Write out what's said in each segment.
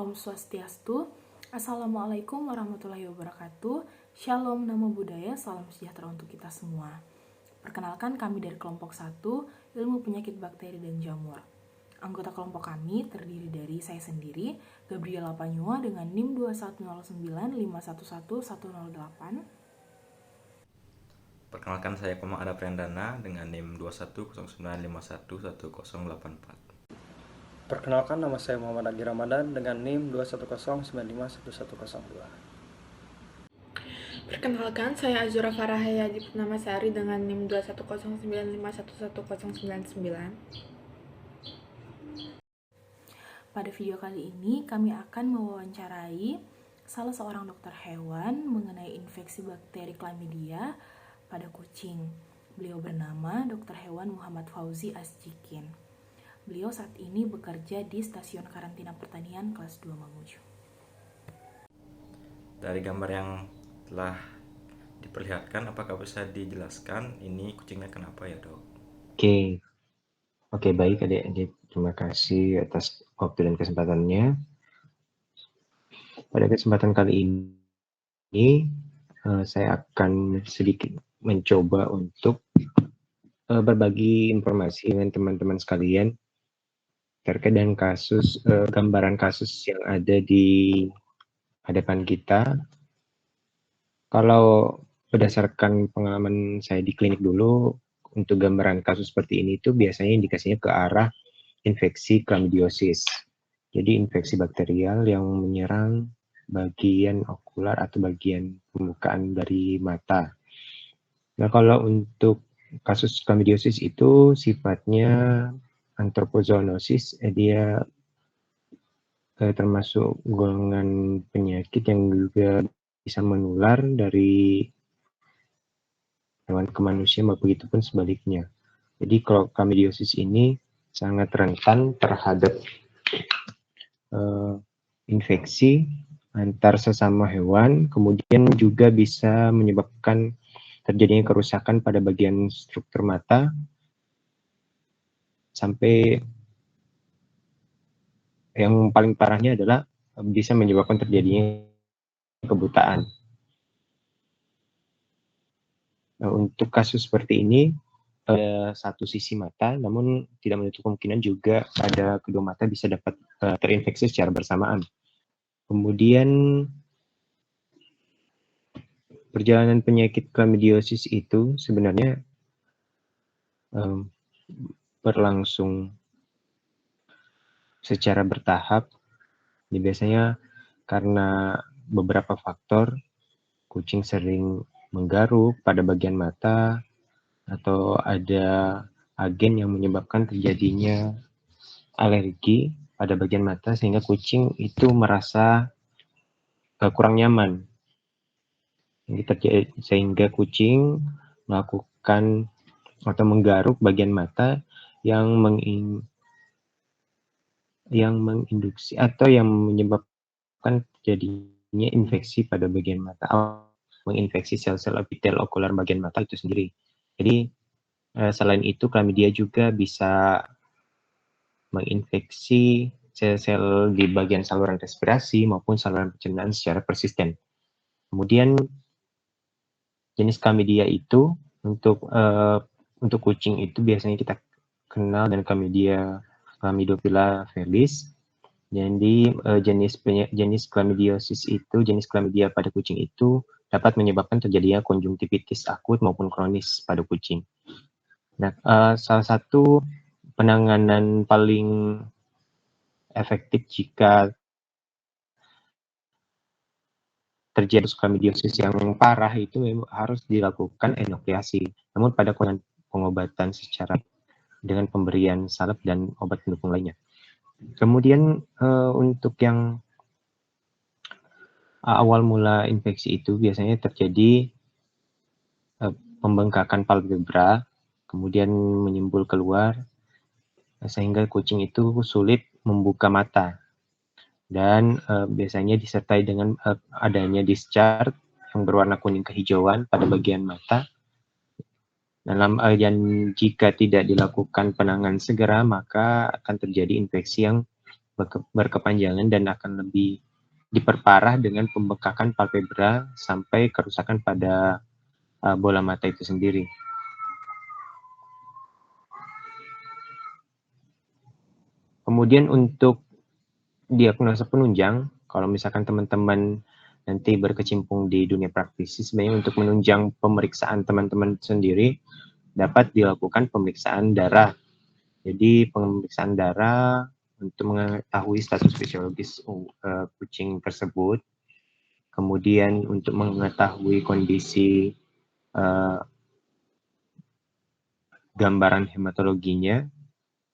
Om Swastiastu. Assalamualaikum warahmatullahi wabarakatuh. Shalom, namo buddhaya, salam sejahtera untuk kita semua. Perkenalkan, kami dari kelompok 1, ilmu penyakit bakteri dan jamur. Anggota kelompok kami terdiri dari saya sendiri, Gabriela Panyua dengan NIM 21095111108. Perkenalkan, saya Koma Ada Priyandana dengan NIM 21095111084. Perkenalkan, nama saya Muhammad Agi Ramadan dengan NIM 210951102. Perkenalkan, saya Azura Farahaya Purnamasari dengan NIM 21095111099. Pada video kali ini, kami akan mewawancarai salah seorang dokter hewan mengenai infeksi bakteri Chlamydia pada kucing. Beliau bernama Dr. Hewan Muhammad Fauzi Asjikin. Beliau saat ini bekerja di Stasiun Karantina Pertanian kelas 2 Mamuju. Dari gambar yang telah diperlihatkan, apakah bisa dijelaskan ini kucingnya kenapa ya, Dok? Oke, baik adik-adik. Terima kasih atas waktu dan kesempatannya. Pada kesempatan kali ini, saya akan sedikit mencoba untuk berbagi informasi dengan teman-teman sekalian terkait dengan gambaran kasus yang ada di hadapan kita. Kalau berdasarkan pengalaman saya di klinik dulu, untuk gambaran kasus seperti ini itu biasanya indikasinya ke arah infeksi chlamydiosis. Jadi infeksi bakterial yang menyerang bagian okular atau bagian permukaan dari mata. Nah, kalau untuk kasus chlamydiosis itu sifatnya antropozoonosis, dia termasuk golongan penyakit yang juga bisa menular dari hewan ke manusia, begitupun sebaliknya. Jadi kalau chlamydiosis ini sangat rentan terhadap infeksi antar sesama hewan, kemudian juga bisa menyebabkan terjadinya kerusakan pada bagian struktur mata, sampai yang paling parahnya adalah bisa menyebabkan terjadinya kebutaan. Nah, untuk kasus seperti ini, satu sisi mata, namun tidak menutup kemungkinan juga pada kedua mata bisa dapat terinfeksi secara bersamaan. Kemudian perjalanan penyakit chlamydiosis itu sebenarnya berlangsung secara bertahap. Jadi biasanya karena beberapa faktor, kucing sering menggaruk pada bagian mata, atau ada agen yang menyebabkan terjadinya alergi pada bagian mata sehingga kucing itu merasa kurang nyaman. Sehingga kucing melakukan atau menggaruk bagian mata yang menginduksi atau yang menyebabkan terjadinya infeksi pada bagian mata, menginfeksi sel-sel epitel okular bagian mata itu sendiri. Jadi selain itu, chlamydia juga bisa menginfeksi sel-sel di bagian saluran respirasi maupun saluran pencernaan secara persisten. Kemudian jenis chlamydia itu untuk kucing itu biasanya kita kenal dengan Chlamydophila felis. Jadi jenis chlamydiosis itu, jenis chlamydia pada kucing itu dapat menyebabkan terjadinya konjungtivitis akut maupun kronis pada kucing. Nah, salah satu penanganan paling efektif jika terjadi chlamydiosis yang parah itu harus dilakukan enukleasi. Namun pada pengobatan secara dengan pemberian salep dan obat pendukung lainnya. Kemudian untuk yang awal mula infeksi itu biasanya terjadi pembengkakan palpebra, kemudian menyimbul keluar, sehingga kucing itu sulit membuka mata. Dan biasanya disertai dengan adanya discharge yang berwarna kuning kehijauan pada bagian mata. Dan jika tidak dilakukan penanganan segera, maka akan terjadi infeksi yang berkepanjangan dan akan lebih diperparah dengan pembekakan palpebra sampai kerusakan pada bola mata itu sendiri. Kemudian untuk diagnosa penunjang, kalau misalkan teman-teman nanti berkecimpung di dunia praktisi, sebenarnya untuk menunjang pemeriksaan teman-teman sendiri dapat dilakukan pemeriksaan darah. Jadi pemeriksaan darah untuk mengetahui status fisiologis kucing tersebut, kemudian untuk mengetahui kondisi gambaran hematologinya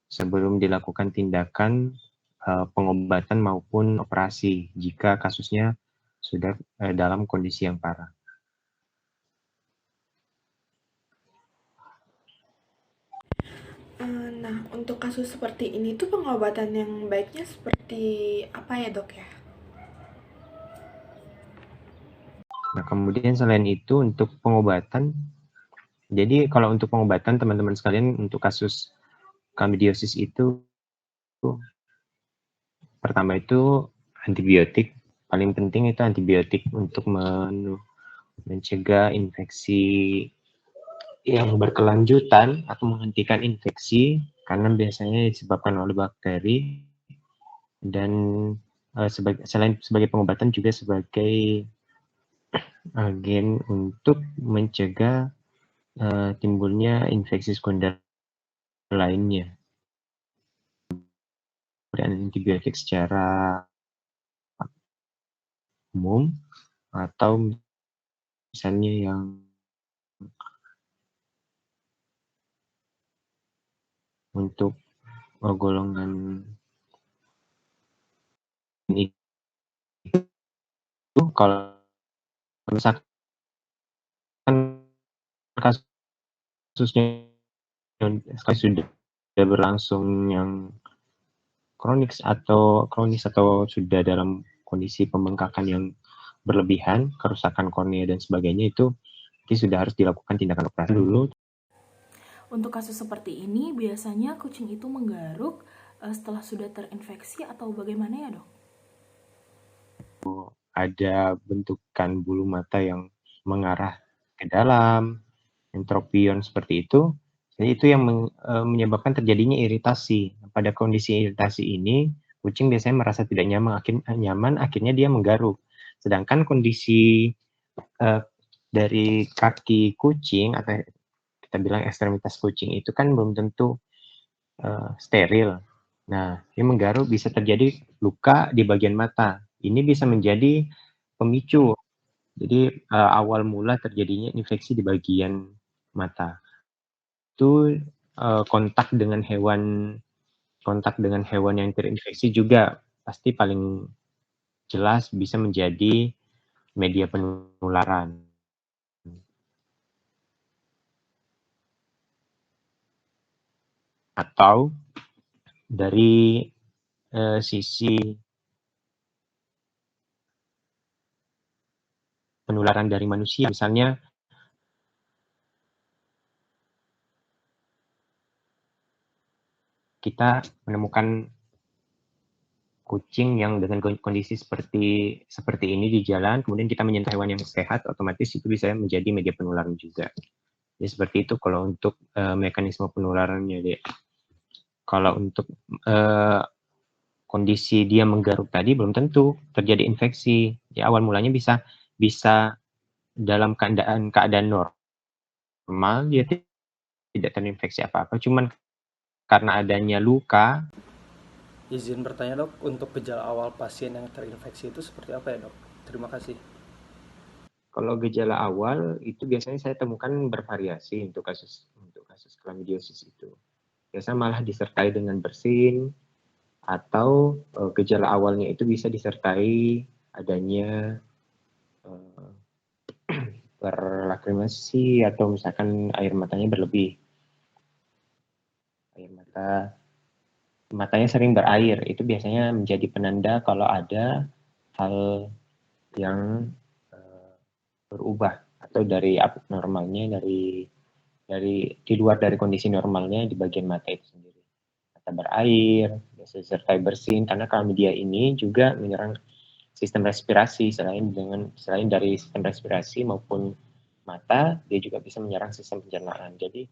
sebelum dilakukan tindakan pengobatan maupun operasi jika kasusnya sudah dalam kondisi yang parah. Nah, untuk kasus seperti ini tuh pengobatan yang baiknya seperti apa ya, Dok ya? Nah, kemudian selain itu untuk pengobatan, jadi kalau untuk pengobatan teman-teman sekalian untuk kasus klamidiosis itu pertama itu antibiotik, paling penting itu antibiotik untuk mencegah infeksi yang berkelanjutan atau menghentikan infeksi karena biasanya disebabkan oleh bakteri, dan selain sebagai pengobatan juga sebagai agen untuk mencegah timbulnya infeksi sekunder lainnya. Pemberian antibiotik secara umum atau misalnya yang untuk golongan ini itu kalau misalkan kasusnya sudah berlangsung yang kronis atau sudah dalam kondisi pembengkakan yang berlebihan, kerusakan kornea dan sebagainya, itu sudah harus dilakukan tindakan operasi dulu. Untuk kasus seperti ini, biasanya kucing itu menggaruk setelah sudah terinfeksi atau bagaimana ya, Dok? Ada bentukan bulu mata yang mengarah ke dalam, entropion seperti itu. Jadi itu yang menyebabkan terjadinya iritasi. Pada kondisi iritasi ini, kucing biasanya merasa tidak nyaman, akhirnya dia menggaruk. Sedangkan kondisi dari kaki kucing atau kita bilang ekstremitas kucing itu kan belum tentu steril. Nah, dia menggaruk bisa terjadi luka di bagian mata. Ini bisa menjadi pemicu. Jadi awal mula terjadinya infeksi di bagian mata. Itu kontak dengan hewan yang terinfeksi juga pasti paling jelas bisa menjadi media penularan. Atau dari sisi penularan dari manusia, misalnya kita menemukan kucing yang dengan kondisi seperti ini di jalan, kemudian kita menyentuh hewan yang sehat, otomatis itu bisa menjadi media penularan juga. Jadi seperti itu kalau untuk mekanisme penularannya, deh. Kalau untuk kondisi dia menggaruk tadi belum tentu terjadi infeksi. Ya, awal mulanya bisa dalam keadaan normal, dia tidak terinfeksi apa-apa, cuman karena adanya luka. Izin bertanya, Dok, untuk gejala awal pasien yang terinfeksi itu seperti apa ya, Dok? Terima kasih. Kalau gejala awal itu biasanya saya temukan bervariasi untuk kasus klamidiosis itu. Biasanya malah disertai dengan bersin, atau gejala awalnya itu bisa disertai adanya berlakrimasi atau misalkan air matanya berlebih. Matanya sering berair, itu biasanya menjadi penanda kalau ada hal yang berubah atau dari abnormalnya, dari di luar dari kondisi normalnya di bagian mata itu sendiri. mata berair, disertai bersin, karena chlamydia ini juga menyerang sistem respirasi. Selain dari sistem respirasi maupun mata, dia juga bisa menyerang sistem pencernaan. Jadi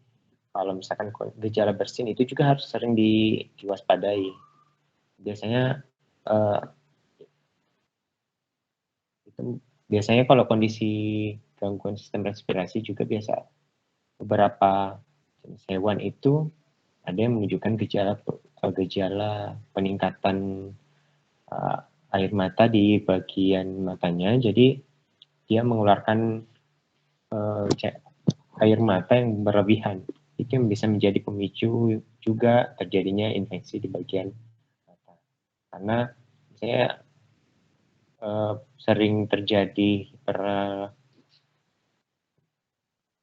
kalau misalkan gejala bersin itu juga harus sering diwaspadai. Biasanya kalau kondisi gangguan sistem respirasi juga beberapa jenis hewan itu ada yang menunjukkan gejala peningkatan air mata di bagian matanya. Jadi dia mengeluarkan air mata yang berlebihan. Itu yang bisa menjadi pemicu juga terjadinya infeksi di bagian mata. Karena misalnya sering terjadi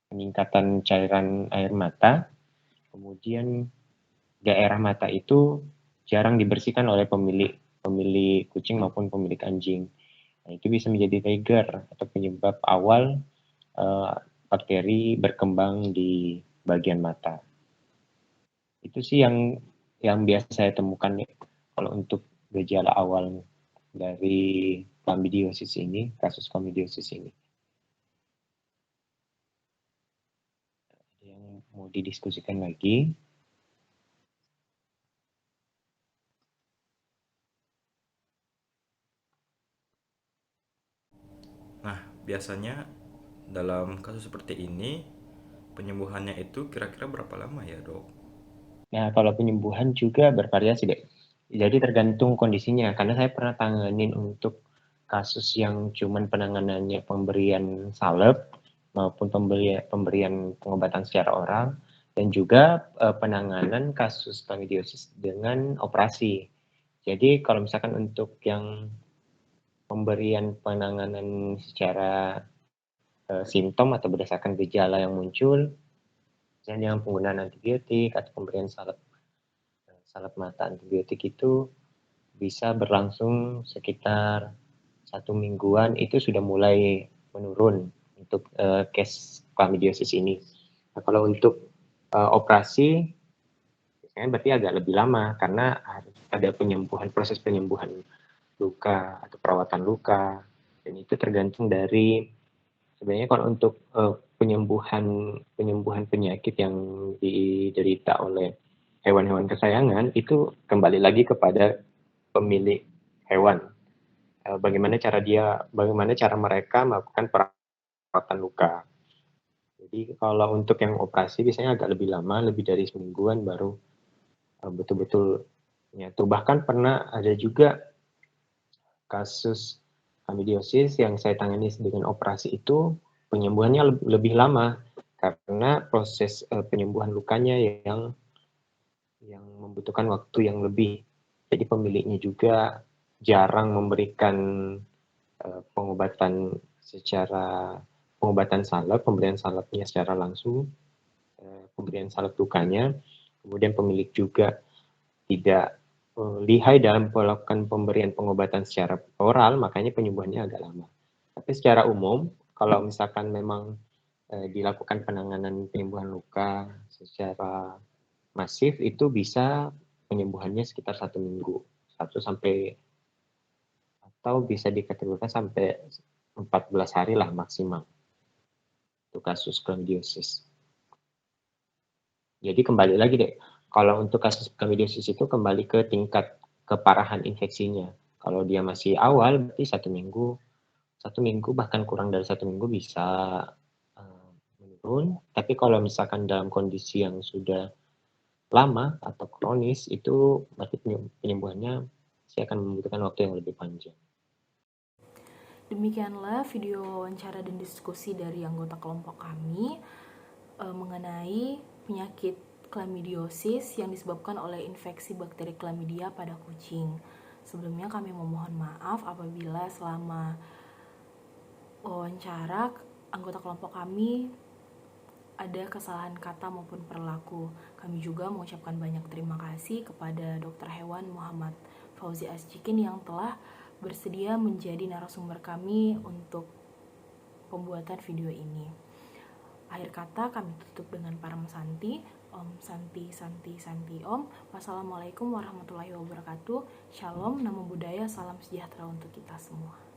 peningkatan cairan air mata, kemudian daerah mata itu jarang dibersihkan oleh pemilik kucing maupun pemilik anjing. Nah, itu bisa menjadi trigger atau penyebab awal bakteri berkembang di bagian mata. Itu sih yang biasa saya temukan ya, kalau untuk gejala awal dari chlamydiosis ini, kasus chlamydiosis ini. Yang mau didiskusikan lagi? Nah, biasanya dalam kasus seperti ini penyembuhannya itu kira-kira berapa lama ya, Dok? Nah, kalau penyembuhan juga bervariasi deh. Jadi tergantung kondisinya, karena saya pernah tanganin untuk kasus yang cuman penanganannya pemberian salep maupun pemberian pengobatan secara oral, dan juga penanganan kasus chlamydiosis dengan operasi. Jadi kalau misalkan untuk yang pemberian penanganan secara simptom atau berdasarkan gejala yang muncul, misalnya dengan penggunaan antibiotik atau pemberian salep mata antibiotik itu bisa berlangsung sekitar 1 mingguan, itu sudah mulai menurun untuk case chlamydiosis ini. Nah, kalau untuk operasi, biasanya berarti agak lebih lama karena harus ada proses penyembuhan luka atau perawatan luka, dan itu tergantung dari sebenarnya kalau untuk penyembuhan penyakit yang diderita oleh hewan-hewan kesayangan itu kembali lagi kepada pemilik hewan. Bagaimana cara mereka melakukan perawatan luka. Jadi kalau untuk yang operasi biasanya agak lebih lama, lebih dari semingguan baru betul-betul nyatu. Bahkan pernah ada juga kasus chlamydiosis yang saya tangani dengan operasi itu penyembuhannya lebih lama karena proses penyembuhan lukanya yang membutuhkan waktu yang lebih. Jadi pemiliknya juga jarang memberikan pengobatan pemberian salepnya secara langsung, pemberian salep lukanya. Kemudian pemilik juga tidak lihai dalam melakukan pemberian pengobatan secara oral, makanya penyembuhannya agak lama. Tapi secara umum, kalau misalkan memang dilakukan penanganan penyembuhan luka secara masif, itu bisa penyembuhannya sekitar 1 minggu, 1 sampai atau bisa dikategorikan sampai 14 hari lah maksimal untuk kasus chlamydiosis. Jadi kembali lagi deh, kalau untuk kasus chlamydiosis itu kembali ke tingkat keparahan infeksinya. Kalau dia masih awal, berarti 1 minggu bahkan kurang dari 1 minggu bisa menurun. Tapi kalau misalkan dalam kondisi yang sudah lama atau kronis, itu berarti penyembuhannya akan membutuhkan waktu yang lebih panjang. Demikianlah video wawancara dan diskusi dari anggota kelompok kami mengenai penyakit chlamydiosis yang disebabkan oleh infeksi bakteri chlamydia pada kucing. Sebelumnya kami memohon maaf apabila selama wawancara anggota kelompok kami ada kesalahan kata maupun perilaku. Kami juga mengucapkan banyak terima kasih kepada Dr. Hewan Muhammad Fauzi Asjikin yang telah bersedia menjadi narasumber kami untuk pembuatan video ini. Akhir kata kami tutup dengan Param Santi. Om Santi Santi Santi Om. Wassalamualaikum warahmatullahi wabarakatuh. Shalom, namo buddhaya, salam sejahtera untuk kita semua.